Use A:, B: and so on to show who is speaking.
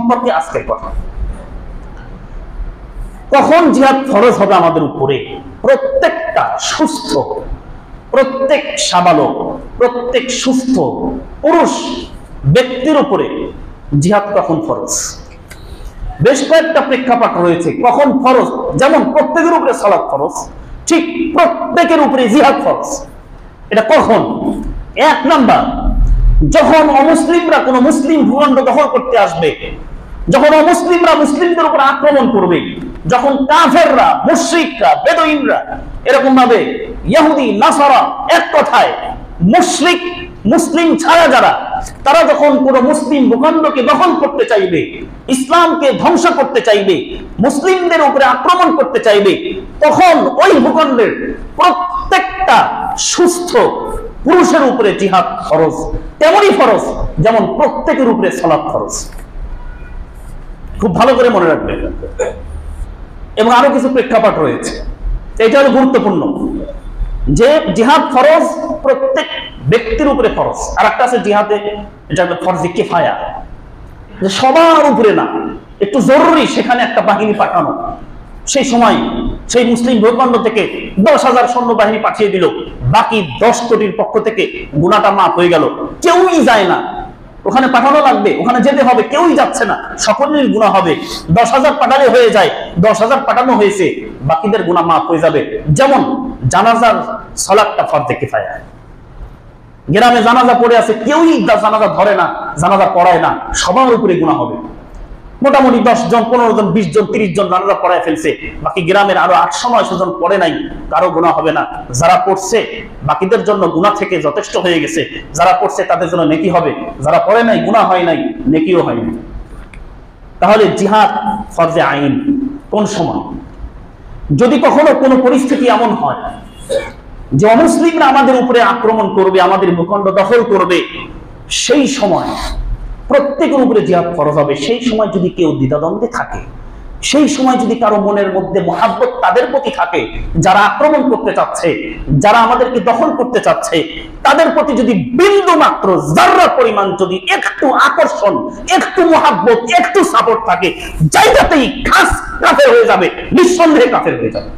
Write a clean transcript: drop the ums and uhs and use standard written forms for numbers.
A: সম্পর্কে আজকের কথা। কখন জিহাদ ফরজ হবে আমাদের উপরে? প্রত্যেকটা সুস্থ, প্রত্যেক সাবালক, প্রত্যেক সুস্থ পুরুষ ব্যক্তির উপরে জিহাদ কখন ফরজ। বেশ কয়েকটা প্রেক্ষাপট রয়েছে কখন ফরজ। যেমন প্রত্যেকের উপরে সালাত ফরজ, ঠিক প্রত্যেকের উপরে জিহাদ ফরজ। এটা কখন? এক নাম্বার, যখন অমুসলিমরা কোন মুসলিম ভূখণ্ড দখল করতে আসবে, যখন অমুসলিমরা মুসলিমদের উপর আক্রমণ করবে, যখন কাফেররা, মুশরিকরা, বেদুইনরা, এরকম ভাবে ইহুদি নাসারা, এক কথায় মুশরিক মুসলিম ছাড়া যারা, তারা যখন কোন মুসলিম ভূখণ্ডকে দখল করতে চাইবে, ইসলামকে ধ্বংস করতে চাইবে, মুসলিমদের উপরে আক্রমণ করতে চাইবে, তখন ওই ভূখণ্ডের প্রত্যেকটা সুস্থ পুরুষের উপরে জিহাদ ফরজ। তেমনই ফরজ যেমন প্রত্যেকের উপরে সালাত ফরজ। খুব ভালো করে মনে রাখবেন। এবং আরো কিছু প্রেক্ষাপট রয়েছে, এটা হলো গুরুত্বপূর্ণ, যে জিহাদ ফরজ প্রত্যেক ব্যক্তির উপরে ফরজ। আর একটা আছে জিহাদে, এটা হলো ফরজে কিফায়া, যে সবার উপরে না, একটু জরুরি সেখানে একটা বাহিনী পাঠানো। সেই সময় সেই মুসলিম ভূখণ্ড থেকে 10,000 সৈন্যবাহিনী পাঠিয়ে দিল, বাকি 10 কোটির পক্ষ থেকে গুনাহটা মাফ হয়ে গেল, কেউই যায় না, ওখানে পাঠানো লাগবে, ওখানে যেতে হবে, কেউই যাচ্ছে না, সকলের গুনাহ হবে। 10,000 পাঠালে হয়ে যায়, 10,000 পাঠানো হয়েছে, বাকিদের গুনাহ মাফ হয়ে যাবে। যেমন জানাজার সালাতটা ফরজে কিফায়া, গ্রামে জানাজা পড়ে আছে, কেউই জানাজা ধরে না, জানাজা পড়ায় না, সবার উপরে গুনাহ হবে। মোটামুটি 10 জন, 15 জন, 20 জন, 30 জন জানাজা পড়ায় ফেলছে, বাকি গ্রামের আরো 800-900 জন পড়ে নাই, কারো গুনাহ হবে না। যারা পড়ছে বাকিদের জন্য গুনাহ থেকে যথেষ্ট হয়ে গেছে, যারা পড়ছে তাদের জন্য নেকি হবে, যারা পড়ে নাই, গুনাহ হয় নাই, নেকিও হয় নাই। তাহলে জিহাদ ফরজে আইন কোন সময়? যদি কখনো কোনো পরিস্থিতি এমন হয় যে অমুসলিমরা আমাদের উপরে আক্রমণ করবে, আমাদের ভূখণ্ড দখল করবে, সেই সময় প্রত্যেকের উপরে জিহাদ ফরজ হবে। সেই সময় যদি কেউ দ্বিধাদ্বন্দ্বে থাকে, সেই সময় যদি কারো মনের মধ্যে মহাব্বত তাদের প্রতি থাকে, যারা আক্রমণ করতে চাচ্ছে, যারা আমাদেরকে দখল করতে চাচ্ছে, তাদের প্রতি যদি বিন্দু মাত্র যাররা পরিমাণ যদি একটু আকর্ষণ, একটু মহাব্বত, একটু সাপোর্ট থাকে, জায়গাতেই খাস কাফের হয়ে যাবে, নিঃসন্দেহে কাফের হয়ে যাবে।